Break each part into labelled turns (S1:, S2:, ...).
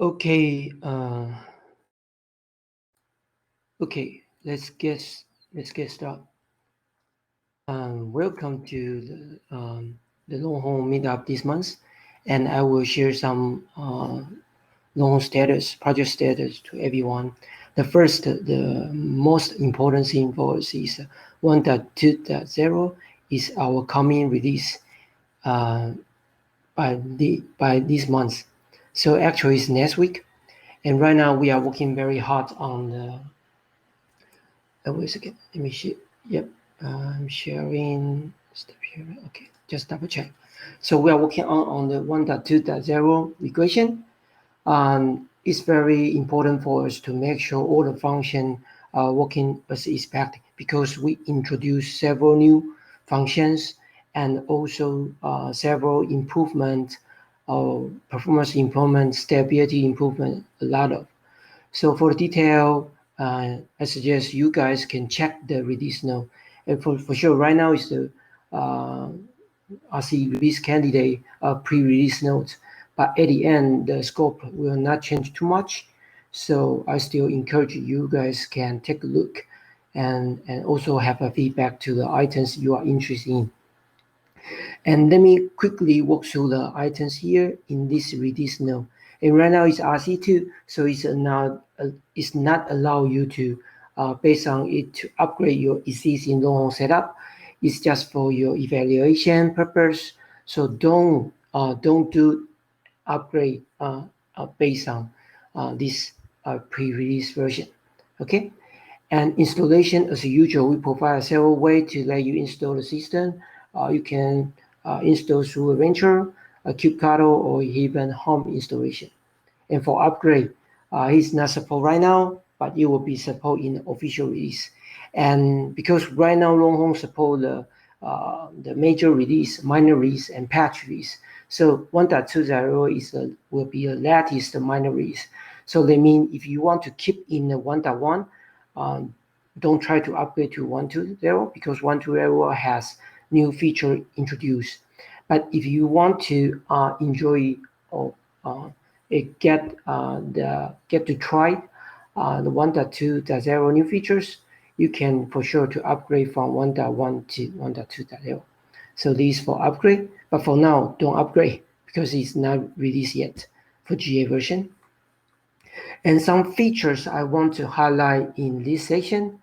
S1: Okay, okay, let's get started. Welcome to the Longhorn meetup this month, and I will share some Longhorn status, project status to everyone. The most important thing for us is 1.2.0 is our coming release uh, by this month. So actually, it's next week, and right now we are working very hard on the. Wait a second. Let me see. Yep. I'm sharing. Stop sharing. Okay. Just double check. So we are working on the 1.2.0 regression. It's very important for us to make sure all the function are working as expected because we introduce several new functions and also several improvement, performance improvement, stability improvement, a lot of. So for detail, I suggest you guys can check the release note. And for sure, right now is the uh, RC release candidate pre-release note. But at the end, the scope will not change too much. So I still encourage you guys can take a look and also have a feedback to the items you are interested in. And let me quickly walk through the items here in this release note. And right now it's RC2, so it's not allow you to based on it to upgrade your existing Longhorn setup. It's just for your evaluation purpose. So don't do upgrade based on this pre-release version. Okay. And installation, as usual, we provide several ways to let you install the system. You can install through Adventure, Kubectl, or even home installation. And for upgrade, it's not support right now, but it will be support in the official release. And because right now Longhorn support the major release, minor release, and patch release. So 1.20 will be the latest minor release. So they mean if you want to keep in the 1.1, um, don't try to upgrade to 1.2.0 because 1.2.0 has new feature introduced. But if you want to enjoy or get to try the 1.2.0 new features, you can for sure to upgrade from 1.1 to 1.2.0. So this is for upgrade, but for now, don't upgrade because it's not released yet for GA version. And some features I want to highlight in this section.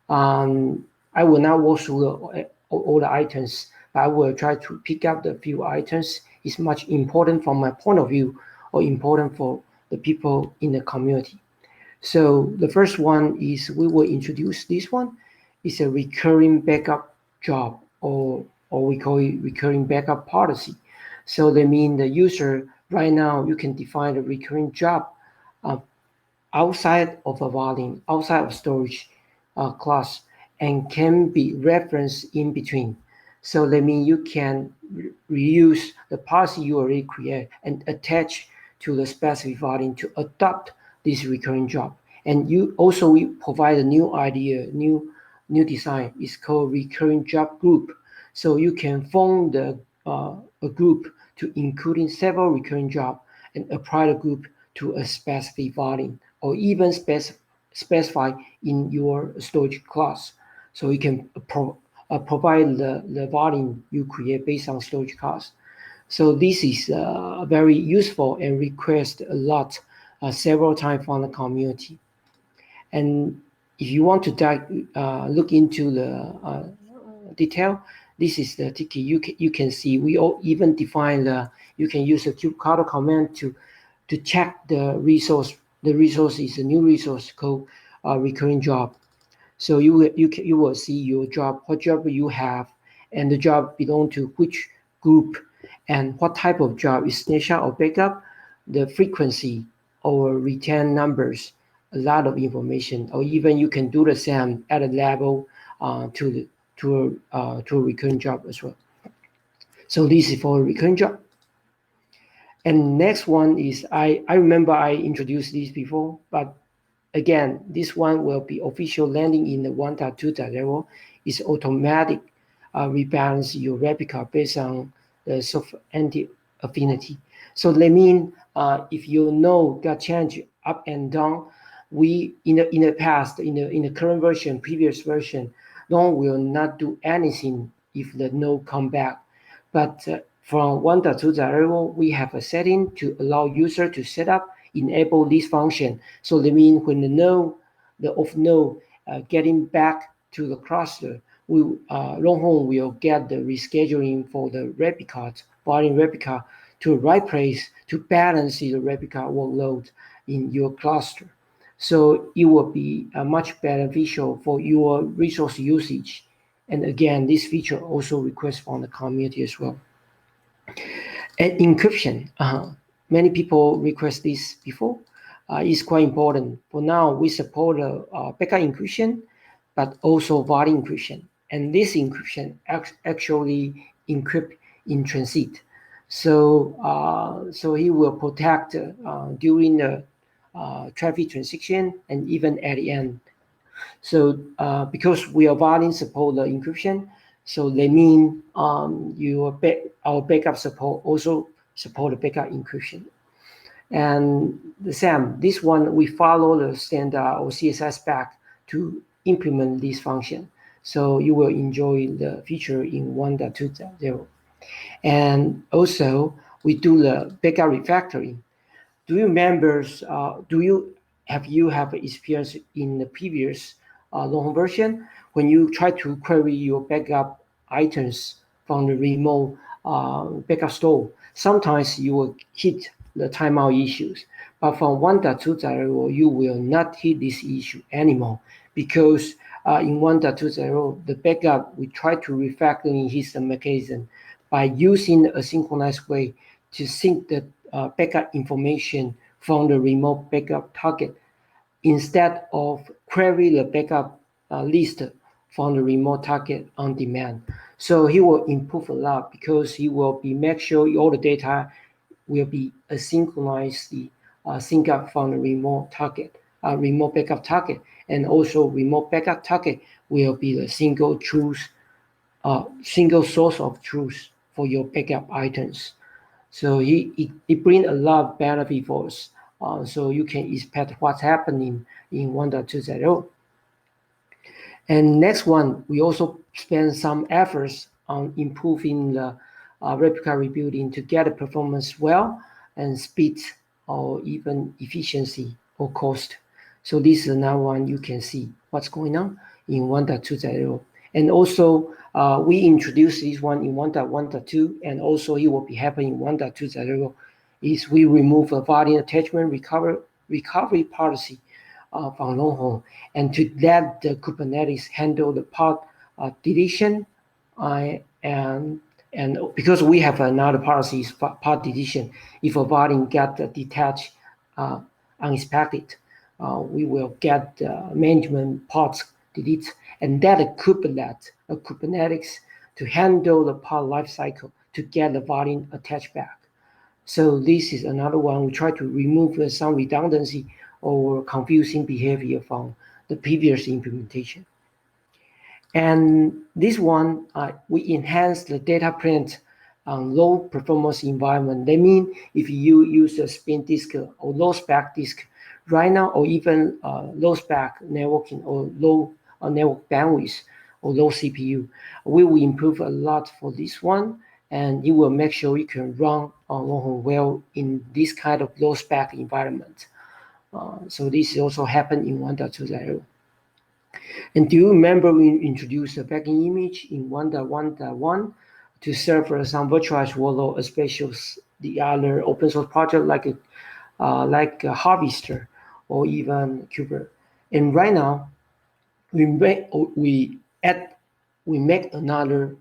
S1: I will not walk through all the items, but I will try to pick up the few items. It's much important from my point of view or important for the people in the community. So the first one is we will introduce this one. It's a recurring backup job or we call it recurring backup policy. So that means the user right now you can define a recurring job uh, outside of a volume, outside of storage class, and can be referenced in between. So that means you can reuse the policy you already create and attach to the specific volume to adopt this recurring job. And you also provide a new idea, new design. It's called recurring job group. So you can form a group to including several recurring jobs and apply the group to a specific volume or even specify in your storage class. So you can provide the volume you create based on storage class. So this is very useful and requested a lot, several times from the community. And if you want to look into the detail, this is the ticket. You can see we all even define you can use the kubectl command to check the resource. The resource is a new resource called recurring job. So you will see your job, what job you have, and the job belong to which group, and what type of job is snapshot or backup, the frequency or return numbers, a lot of information. Or even you can do the same at a level to a recurring job as well. So this is for a recurring job. And next one is I remember I introduced this before, but again, this one will be official landing in the 1.2.0. It's automatic rebalance your replica based on the soft anti-affinity. So that means if your node got changed up and down, we in the past, in the current version, previous version, node will not do anything if the node come back. But from 1.2.0, we have a setting to allow user to set up, enable this function. So that means when the off node getting back to the cluster, Longhorn will get the rescheduling for the replica, volume replica, to the right place to balance the replica workload in your cluster. So it will be much beneficial for your resource usage. And again, this feature also requests from the community as well. And encryption, many people request this before. It's quite important. For now, we support backup encryption, but also volume encryption. And this encryption actually encrypt in transit. So he will protect during the traffic transition and even at the end. So because we are volume support the encryption, so they mean our backup support also support the backup encryption. And the same, this one we follow the standard or CSI spec to implement this function. So you will enjoy the feature in 1.2.0. And also we do the backup refactoring. Do you remember? Have you experience in the previous Longhorn version when you try to query your backup items from the remote backup store? Sometimes you will hit the timeout issues, but from 1.2.0 you will not hit this issue anymore because in 1.2.0 the backup we try to refactor in his mechanism by using a synchronized way to sync the backup information from the remote backup target instead of query the backup list from the remote target on demand. So he will improve a lot because he will be make sure all the data will be asynchronously sync up from the remote target, remote backup target, and also remote backup target will be the single source of truth for your backup items. So it brings a lot of benefit for us. So you can expect what's happening in 1.2.0. And next one, we also spend some efforts on improving the replica rebuilding to get the performance well and speed or even efficiency or cost. So this is another one you can see what's going on in 1.2.0. And also we introduced this one in 1.1.2, and also it will be happening in 1.2.0, is we remove a volume attachment recovery policy from Longhorn, and to let the Kubernetes handle the part deletion, and because we have another policy is part deletion. If a volume get detached unexpected, we will get management parts delete, and that a Kubernetes to handle the part lifecycle to get the volume attached back. So this is another one. We try to remove some redundancy or confusing behavior from the previous implementation. And this one, we enhance the data print on low performance environment. That means if you use a spin disk or low spec disk right now, or even low spec networking or low network bandwidth or low CPU, we will improve a lot for this one, and it will make sure you can run on Longhorn well in this kind of low spec environment. So this also happened in 1.2.0. And do you remember we introduced a backend image in 1.1.1 to serve some virtualized workload, especially the other open source project like a Harvester or even Kubernetes. And right now, we make another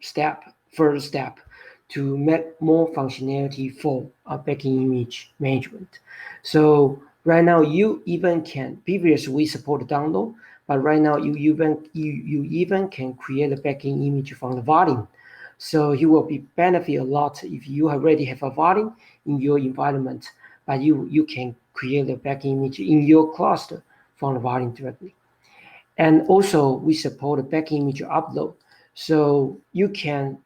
S1: first step to make more functionality for backend image management. So right now, you even can. Previously, we support download, but right now you even can create a backend image from the volume. So you will be benefit a lot if you already have a volume in your environment, but you can create a backend image in your cluster from the volume directly. And also we support a backend image upload, so you can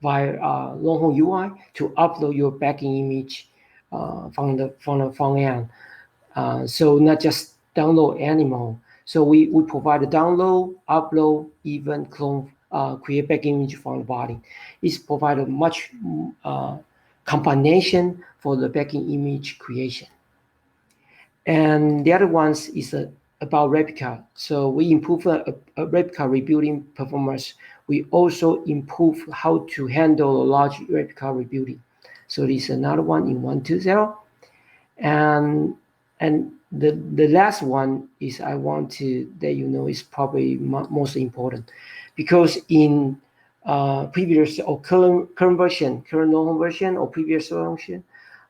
S1: via Longhorn UI to upload your backend image from the front end. So not just download anymore. So we provide a download, upload, even clone, create back image from the body. It's provide a much combination for the backend image creation. And the other ones is about replica. So we improve a replica rebuilding performance. We also improve how to handle a large replica rebuilding. So this is another one in 1.2.0. And the last one is I want to let you know is probably most important, because in previous or current version, current Longhorn version or previous version,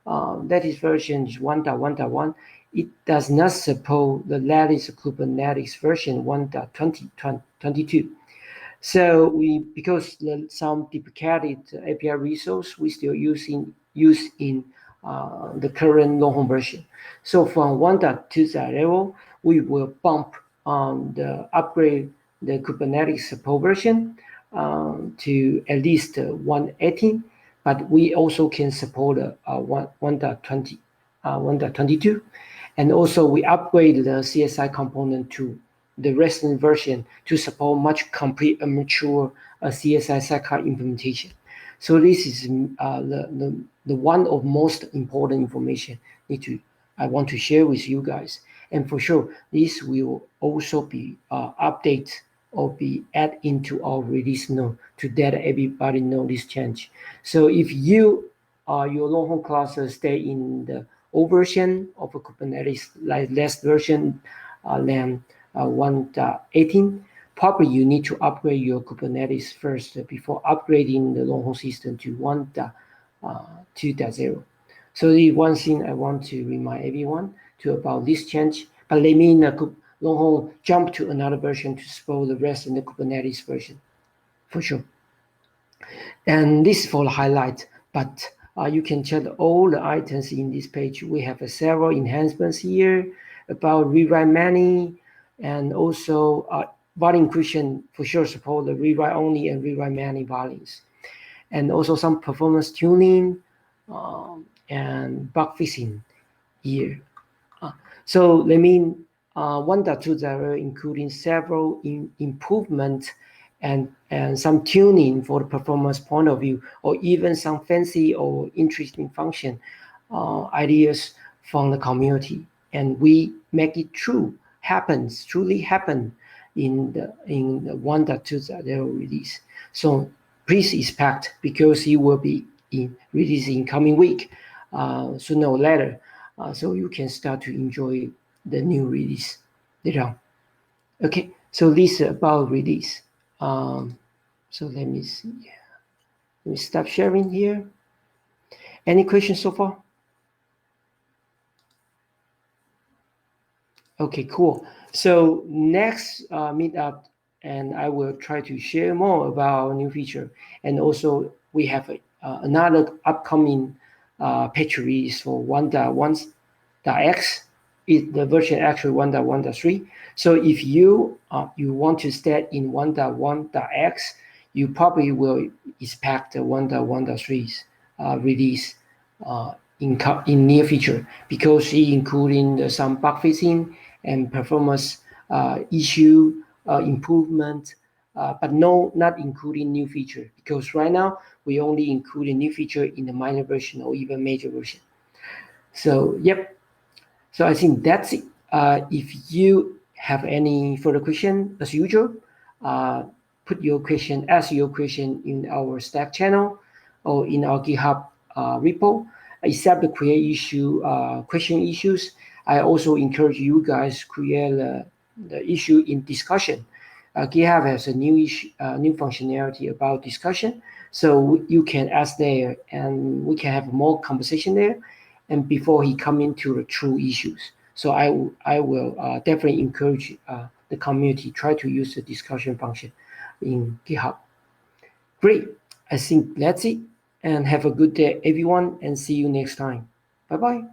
S1: that is version is 1.1.1. It does not support the latest Kubernetes version 1.2022. So because some deprecated API resource we still use in the current Longhorn version. So from 1.2.0, we will bump the upgrade the Kubernetes support version to at least 1.18, but we also can support 1.20, 1.22, and also we upgrade the CSI component to the recent version to support much complete and mature CSI sidecar implementation. So this is the one of most important information I want to share with you guys. And for sure, this will also be update or be added into our release note to let everybody know this change. So if you your Longhorn cluster stay in the old version of a Kubernetes, like last version than 1.18, probably you need to upgrade your Kubernetes first before upgrading the Longhorn system to 1.2.0. So the one thing I want to remind everyone about this change, but let me Longhorn jump to another version to support the rest in the Kubernetes version, for sure. And this is for the highlight, but you can check all the items in this page. We have several enhancements here about rewrite many, and also volume inclusion for sure support the rewrite only and rewrite many volumes, and also some performance tuning and bug fixing here. So let me 1.2.0 including several improvements and some tuning for the performance point of view, or even some fancy or interesting function ideas from the community, and we make it truly happen in the 1.2.0 release. So please expect, because it will be released in coming week, sooner or later, so you can start to enjoy the new release later on. Okay, so this is about release. So let me see. Let me stop sharing here. Any questions so far? Okay, cool. So next meetup, and I will try to share more about our new feature. And also we have another upcoming patch release for 1.1.x. The version actually 1.1.3. So if you want to stay in 1.1.x, you probably will expect the 1.1.3's release in near future, because it including some bug fixing and performance issue improvement, but not including new feature, because right now we only include a new feature in the minor version or even major version. So yep. So I think that's it. If you have any further question, as usual, ask your question in our Slack channel or in our GitHub repo. Except the create question issues, I also encourage you guys create the issue in discussion. GitHub has a new functionality about discussion, so you can ask there, and we can have more conversation there, and before he come into the true issues. So I will definitely encourage the community try to use the discussion function in GitHub. Great, I think that's it, and have a good day everyone, and see you next time. Bye bye.